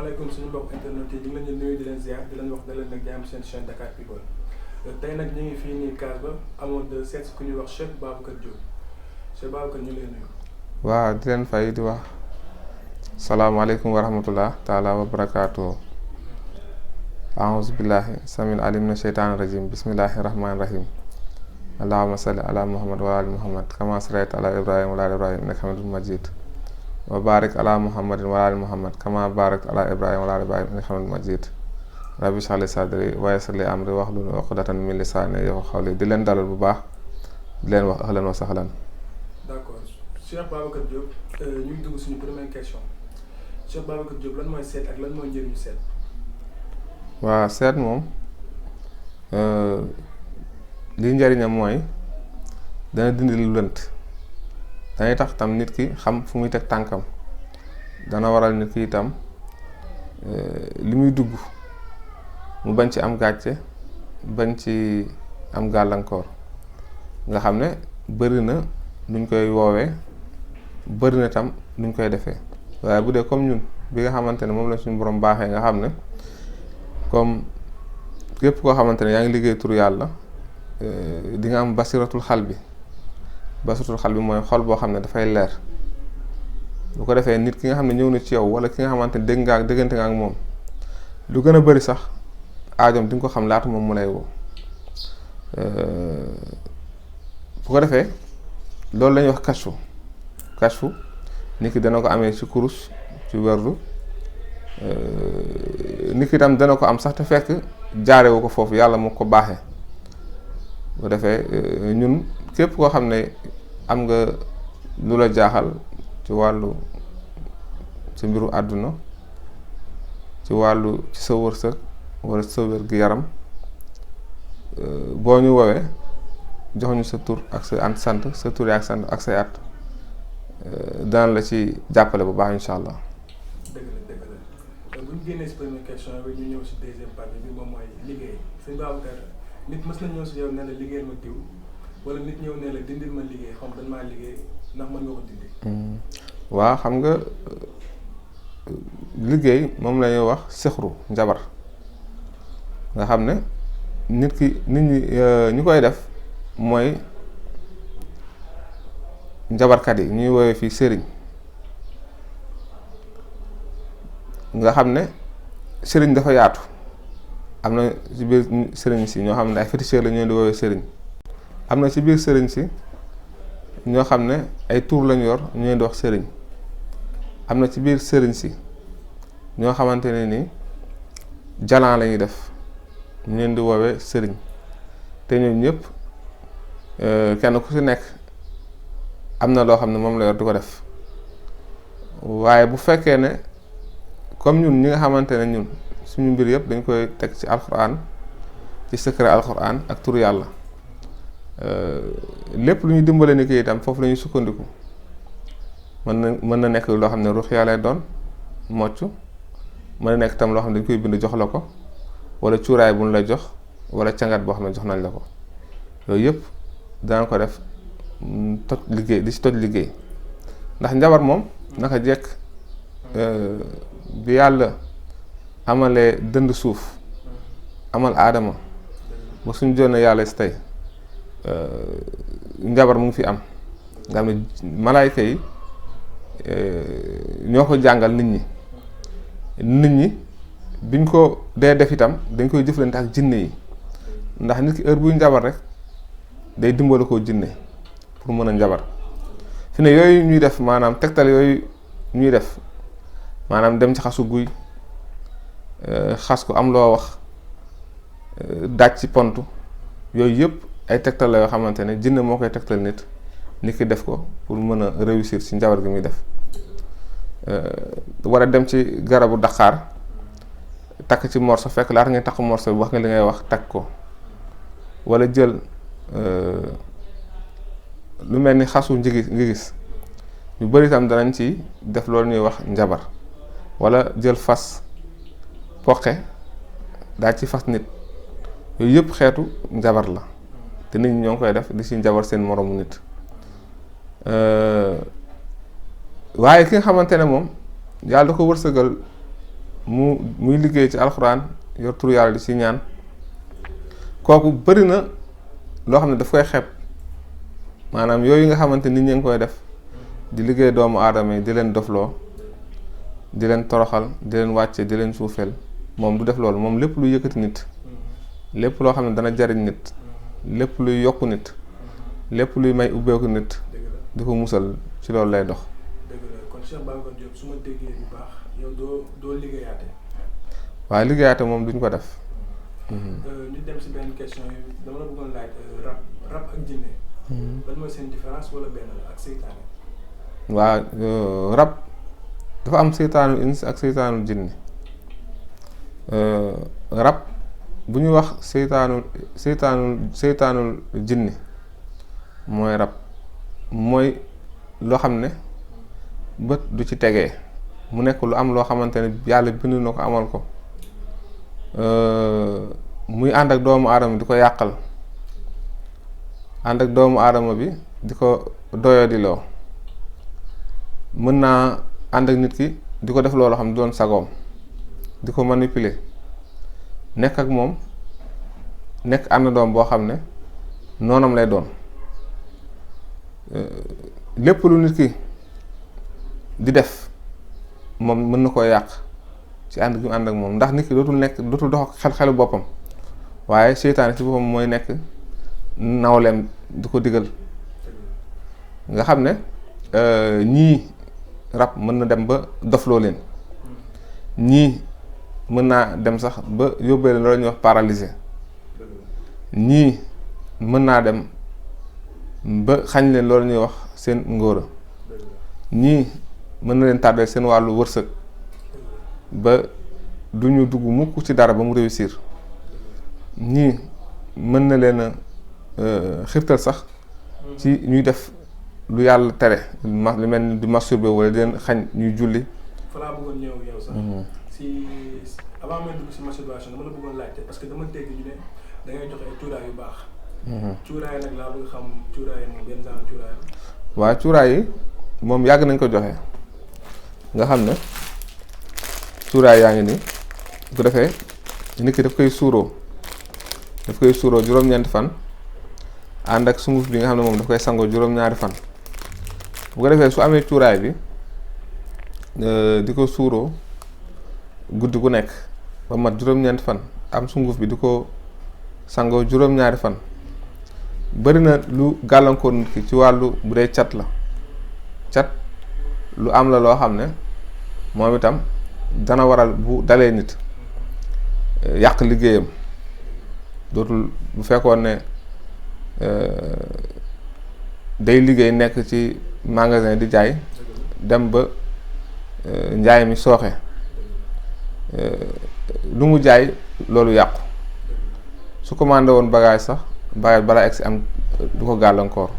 asalaamaaleykum suñu mbokk internet yi ñu ngi leen di nuyu di leen ziar di leen wax da leen nag jàmm seen chaîne Dakar People tey nag ñu ngi fii nii Kaas ba amoon de seet ku ñuy wax Cheikh Babacar Diop Cheikh Babacar ñu ngi leen nuyu. waaw di leen fay di wax salaamaaleykum wa rahmatullah taala wa barakaatu. aouzu billahi samin alim na sheytaani rajim bismillahi rahmaani rahim allahumma salli ala muhammad wa ali muhammad kama sallayta ala ibrahim wa ala ibrahim innaka hamidun majid wa barik ala muhammadin wa ali muhammad kama barakta ala ibrahim wa ala ibrahim innaka hamidun majid rabbi shrah li sadri wa yassir li amri wahlul uqdatan min lisani yafqahu qawli di leen dalal bu baax di leen wax ahlan wa sahlan. d'accord Cheikh Babacar Diop ñu ngi dugg suñu première question Cheikh Babacar Diop lan mooy seet ak lan mooy njëriñu seet. waa seet moom li njëriñam mooy dana dindi lu lënt danay tax tam nit ki xam fu muy teg tànkam dana waral nit ki itam li muy dugg mu bañ ci am gàcce bañ ci am gàllankoor nga xam ne bëri na nuñ koy woowee bëri na tam nuñ koy defee waaye bu dee comme ñun bi nga xamante ne moom la suñu borom baaxee nga xam ne comme képp koo xamante ne yaa ngi liggéey tur yàlla di nga am basiratul xal bi mooy xol boo xam ne dafay leer bu ko defee nit ki nga xam ne ñëw na ci yow wala ki nga xamante ne déggante nga ak moom lu gën a bëri sax aajoom di nga ko xam laata moom mu lay woo bu ko defee loolu la ñuy wax kashfu nit ki dana ko amee ci kurus ci werdu nit ki tam dana ko am sax te fekk jaarewu ko foofu yàlla mu ko baaxee bu defee ñun képp koo xam ne am nga lu la jaaxal ci wàllu ci mbiru àdduna ci wàllu ci sa wërsëg wala sa wér gi yaram boo ñu woowee jox ñu sa tur ak sa sant sa tur ak sant ak say at daan la ci jàppale bu baax incha allah. dëgg la bu ñu génnee si première question bi ñu ñëw si deuxième partie bi moom mooy liggéey sëñ Babacar nit mës na ñëw si yow ne la liggéeyal ma diw wala nit ñëw ne la dindil ma liggéey xam dañ maa liggéey ndax mën nga ko dindi. waaw xam nga liggéey moom la ñuy wax sixru njabar nga xam ne nit ñi ñu koy def mooy njabarkat yi ñuy woowee fii sëriñ nga xam ne sëriñ dafa yaatu am na ci biir sëriñ si ñoo xam ne ay féticheurs la ñu di woowee sëriñ am na ci biir sëriñ si ñoo xam ne ay tur lañu yor ñu leen di wax sëriñ am na ci biir sëriñ si ñoo xamante ne ni jalan la ñuy def ñu leen di woowee sëriñ te ñoom ñëpp kenn ku ci nekk am na loo xam ne moom la yor di ko def waaye bu fekkee ne comme ñun ñi nga xamante ne ñun suñu mbir yëpp dañ koy teg ci alxuraan ci secret alxuraan ak tur yàlla lépp lu ñu dimbale ni ki itam foofu la ñuy sukkandiku mën na nekk loo xam ne ruux yàlla lay doon mocc mën na nekk itam loo xam ne dañ koy bind jox la ko wala cuuraay bu ñu la jox wala cangat boo xam ne jox nañ la ko yooyu yëpp danañ ko def toj liggéey di ci toj liggéey ndax njabar moom naka jekk bi yàlla amalee dënd suuf amal aadama ba suñu jonne yàlla si tey njabar mu ngi fi am nga xam ne malaayka yi ñoo ko jàngal nit ñi biñ ko dee def itam dañ koy jëflante ak jinne yi ndax nit ki heure buy njabar rek day dimbali koo jinne pour mën a njabar fi ne yooyu ñuy def maanaam tegtal yooyu ñuy def maanaam dem ci xasu guy xas ko am loo wax daaj ci pont yooyu yëpp ay tegtal la yoo xamante ne jinne moo koy tegtal nit ki def ko pour mën a réussir ci njabar gi muy def war a dem ci garabu Dakar takk ci morso fekk laata ngay takk morso bi wax nga li ngay wax takk ko wala jël lu mel ni xasu ngi gis ñu bari itam danañ ci def loolu ñuy wax njabar wala jël fas poqe daal ci fas nit yooyu yëpp xeetu njabar la te nit ñi ñoo ngi koy def di ci njabar seen moroomu nit waaye ki nga xamante ne moom yàlla da ko wërsëgal muy liggéey ci alxuraan yor tur yàlla di ci ñaan kooku bëri na loo xam ne daf koy xeeb maanaam yooyu nga xamante nit ñi ngi koy def di liggéey doomu aadama yi di leen dofloo di leen toroxal di leen wàcce di leen suufeel moom du def loolu moom lépp luy yëkkati nit lépp loo xam ne dana jariñ nit lépp luy yokku nit lépp luy may ubbeeku nit di ko musal ci loolu lay dox. dëgg la kon Cheikh Babacar Diop su ma déggee bu baax yow doo liggéeyaate. waaye liggéeyaate moom duñ ko def. ñu dem si benn question yi dama la bëggoon laaj rab ak jinne. ban mooy seen différence wala benn la ak seytaane. waaw rab dafa am seytaanul ins ak seytaanul jinne rab bu ñuy wax seytaanul jinne mooy rab mooy loo xam ne bët du ci tegee mu nekk lu am loo xamante ne yàlla bind na ko amal ko muy ànd ak doomu aadama di ko yàqal ànd ak doomu aadama bi di ko doyadiloo mën naa ànd ak nit ki di ko def loolu xam ne doon sagoom di ko manipuler nekk ak moom nekk ànd doom boo xam ne noonam lay doon lépp lu nit ki di def moom mën na koo yàq ci ànd gi mu ànd ak moom ndax nit ki dootul dox xelu boppam waaye seytaane ci boppam mooy nekk nawleem di ko digal nga xam ne ñii rab mën na dem ba dofloo leen ñii mën naa dem sax ba yóbbee leen loolu ñuy wax paralysé ñii mën naa dem ba xañ leen loolu ñuy wax seen ngóora ñii mën na leen tàddeel seen wàllu wërsëg ba du ñu dugg mukk ci dara ba mu réussir ñii mën na leen a xirtal sax ci ñuy def lu yàlla tere lu mel ni di masturbé wala di leen xañ ñuy julli. fa laa bëggoon ñëw yow sax. si avant may dugg si masturbation dama la bëggoon laajte parce que dama dégg ñu ne da ngay joxe ay cuuraay yu baax. cuuraay nag laa bëgg xam cuuraay moom benn genre cuuraay la. waaw cuuraay yi moom yàgg nañ ko joxe nga xam ne cuuraay yaa ngi nii bu ko defee nit ki daf koy suuroo juróom-ñeenti fan ànd ak sunguf bi nga xam ne moom daf koy sangoo juróom-ñaari fan bu ko defee su amee cuuraay bi di ko suuroo guddi gu nekk ba mat juróom-ñeenti fan am sunguf bi di ko sangoo juróom-ñaari fan bari na lu gàllankoor nit ki ci wàllu bu dee cat la cat lu am la loo xam ne moom itam dana waral bu dalee nit yàq liggéeyam dootul bu fekkoon ne day liggéey nekk ci magasin di jaay dem ba njaay mi sooxe lu mu jaay loolu yàqu su commandé woon bagage sax bagage balaa egsi am du ko gàllankoor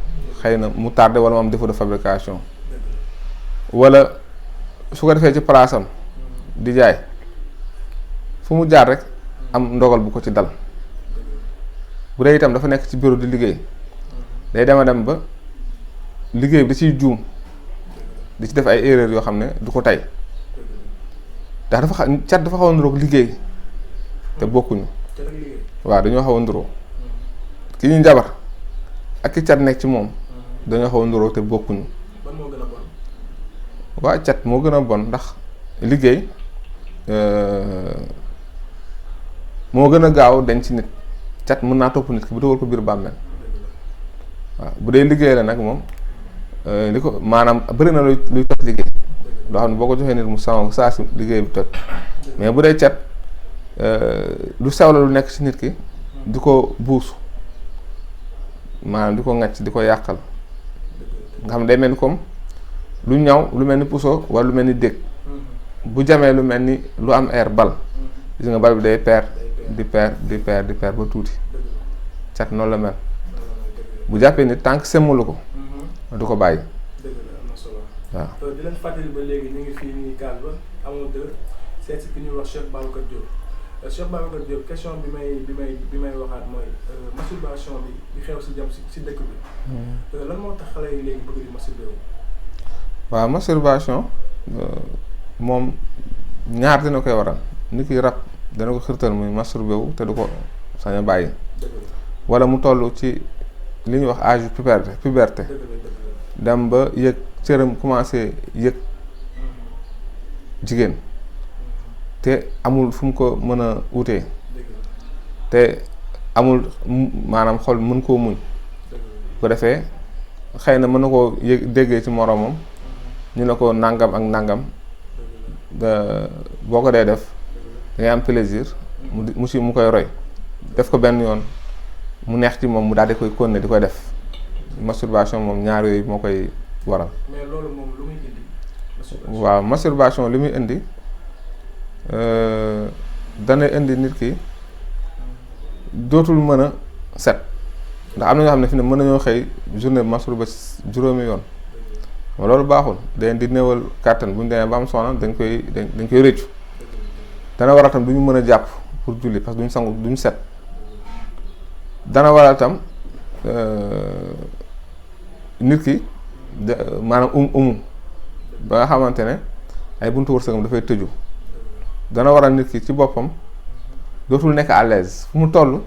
xëy na mu tardé wala mu am défaut de fabrication wala su ko defee ci palaasam di jaay fu mu jaar rek am ndogal bu ko ci dal bu dee itam dafa nekk ci bureau di liggéey day dem ba liggéey bi da ciy juum di ci def ay erreur yoo xam ne du ko tey ndax cat dafa xaw a niroog liggéey te bokkuñu waaw dañoo xaw a niroo ki ñu njabar ak ki cat nekk ci moom dañoo xaw a niroo te bokkuñu. ban moo gën a bon. waaw cat moo gën a bon ndax liggéey moo gën a gaaw dañ ci nit cat mën naa topp nit ki bu dugal ko biir bàmmeel waaw bu dee liggéey la nag moom li ko maanaam bëri na luy toj liggéey loo xam ne boo ko joxee nit mu sama saa si liggéey bi toj mais bu dee cat lu sew la lu nekk ci nit ki di ko buusu maanaam di ko ŋàcc di ko yàqal nga xam ne day mel ni comme lu ñaw lu mel ni puso wala lu mel ni dég bu jamee lu mel ni lu am air bal gis nga bal bi day peer di peer ba tuuti cat noonu la mel bu jàppee ni tànk semmulu ko du ko bàyyi. dëgg la am na solo. waaw di leen fàttali ba léegi ñu ngi fii nii kaas ba amoo dër seet si ki ñuy wax Cheikh Babacar Diop Cheikh Babacar Diop question bi may waxaat mooy masturbation bi xew si jëm si dëkk bi. lan moo tax xale yi léegi bëgg di masturber wu. waaw masturbation moom ñaar dina koy waral nit ki rab dana ko xirtal muy masturbé wu te du ko sañ a bàyyi wala mu toll ci li ñuy wax âge puberté dem ba yëg cëram commencé yëg jigéen te amul fu mu ko mën a wutee te amul maanaam xol mën koo muñ bu ko defee xëy na mën na koo yëg déggee ci moroomam ñu ne ko nangam ak nangam boo ko dee def dangay am plaisir mu koy roy def ko benn yoon mu neex ci moom mu daal di koy continuer di koy def masturbation moom ñaar yooyu moo koy waral. mais loolu moom lu muy indi. waaw masturbation li muy indi dana indi nit ki dootul mën a set ndax am na ñoo xam ne fi ne mën nañoo xëy journée masturbé juróomi yoon loolu baaxul day di néewal kàttan bu ñu demee ba am soxna dañ koy rëccu dana waral tam du ñu mën a jàpp pour julli parce que duñ sangu duñ set dana waral tam nit ki maanaam ba nga xamante ne ay buntu wërsëgam dafay tëju dana waral nit ki ci boppam dootul nekk à l'aise fu mu toll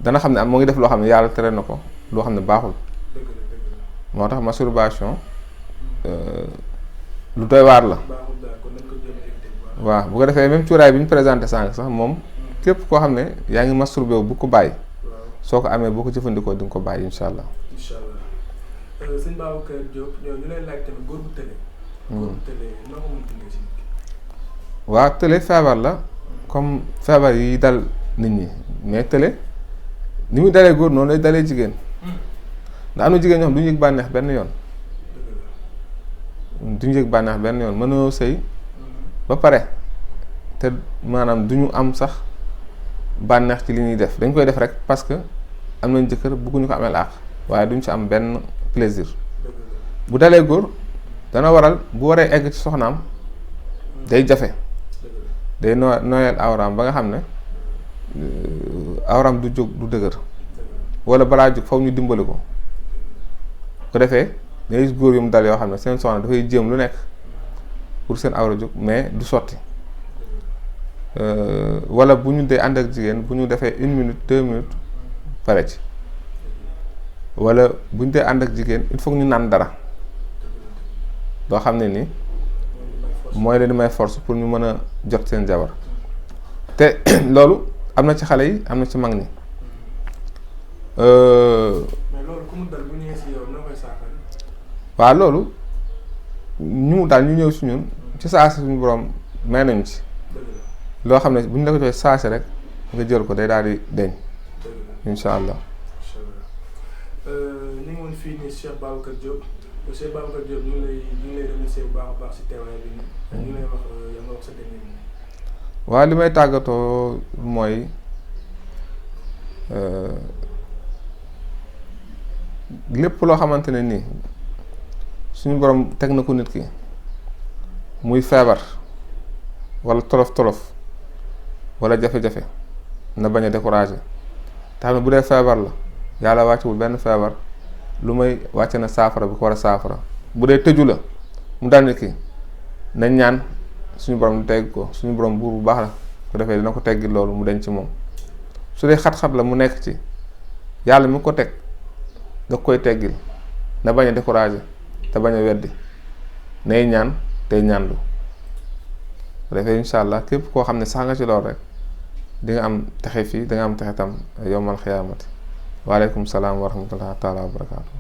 dana xam ne moo ngi def loo xam ne yàlla tere na ko loo xam ne baaxul moo tax masturbation lu doy waar la waaw bu ko defee même cuuraay bi ñu présenté sànq sax moom képp koo xam ne yaa ngi masturbé wu bu ko bàyyi soo ko amee boo ko jëfandikoo di nga ko bàyyi incha allah. incha allah sëñ Babacar Diop ñu lay laaj tamit góor bu tële. góor bu tële noo ko mën a dundee si nit ki. waaw tële feebar la comme feebar yi dal nit ñi mais tële ni muy dalee góor noonu lay dalee jigéen ndax am na jigéen ñoo xam du ñu yëg bànneex benn yoon. duñu yëg bànneex benn yoon mënoo sëy ba pare te maanaam du ñu am sax bànneex ci li ñuy def dañ koy def rek parce que am nañ jëkkër bëgguñu ko ameel àq waaye duñ ci am benn plaisir bu dalee góor dana waral bu waree egg ci soxnaam day jafe day nooyal awraam ba nga xam ne awraam du jóg du dëgër wala balaa jóg faw ñu dimbali ko ko defee day gis góor yu mu dal yoo xam ne seen soxna dafay jéem lu nekk pour seen awra jóg mais du sotti wala bu ñu dee ànd ak jigéen bu ñu defee 1 minute 2 minutes pare ci wala bu ñu dee ànd ak jigéen il faut ñu naan dara doo xam ne ni mooy leen di may force pour ñu mën a jot seen jabar te loolu am na ci xale yi am na ci mag ñi. mais loolu ku mu dal bu ñëwee si yow noo koy saafara. waaw loolu ñu daal ñu ñëw si ñun ci saasi suñu borom may nañu ci loo xam ne bu ñu la ko joxee saasi rek nga jël ko day daal di deñ incha allah. ñu ngi woon fii nii Cheikh Babacar Diop Cheikh Babacar Diop ñu ngi lay remercier bu baax a baax si teewaay bi nii ñu ngi lay wax yaa nga wax sa dernier mot. waaw li may tàggatoo mooy lépp loo xamante ne nii suñu borom teg na ko nit ki muy feebar wala tolof wala jafe-jafe na bañ a découragé te xam ne bu dee feebar la yàlla wàccewul benn feebar lu may wàcce na saafara bi ko war a saafara bu dee tëju la mu dal nit ki nañ ñaan suñu borom tegg ko suñu borom buur bu baax la ko defee dina ko teggi loolu mu denc ci moom su dee xat-xat la mu nekk ci yàlla mi ko teg da koy teggil na bañ a découragé te bañ a weddi nay ñaan tey ñaanlu bu defee incha allah képp koo xam ne sax nga ci lool rek di nga am texe fii da nga am texe tam yowmal xiyaamati waaleykum salaam wa rahmatullahi taala wa barakaatu.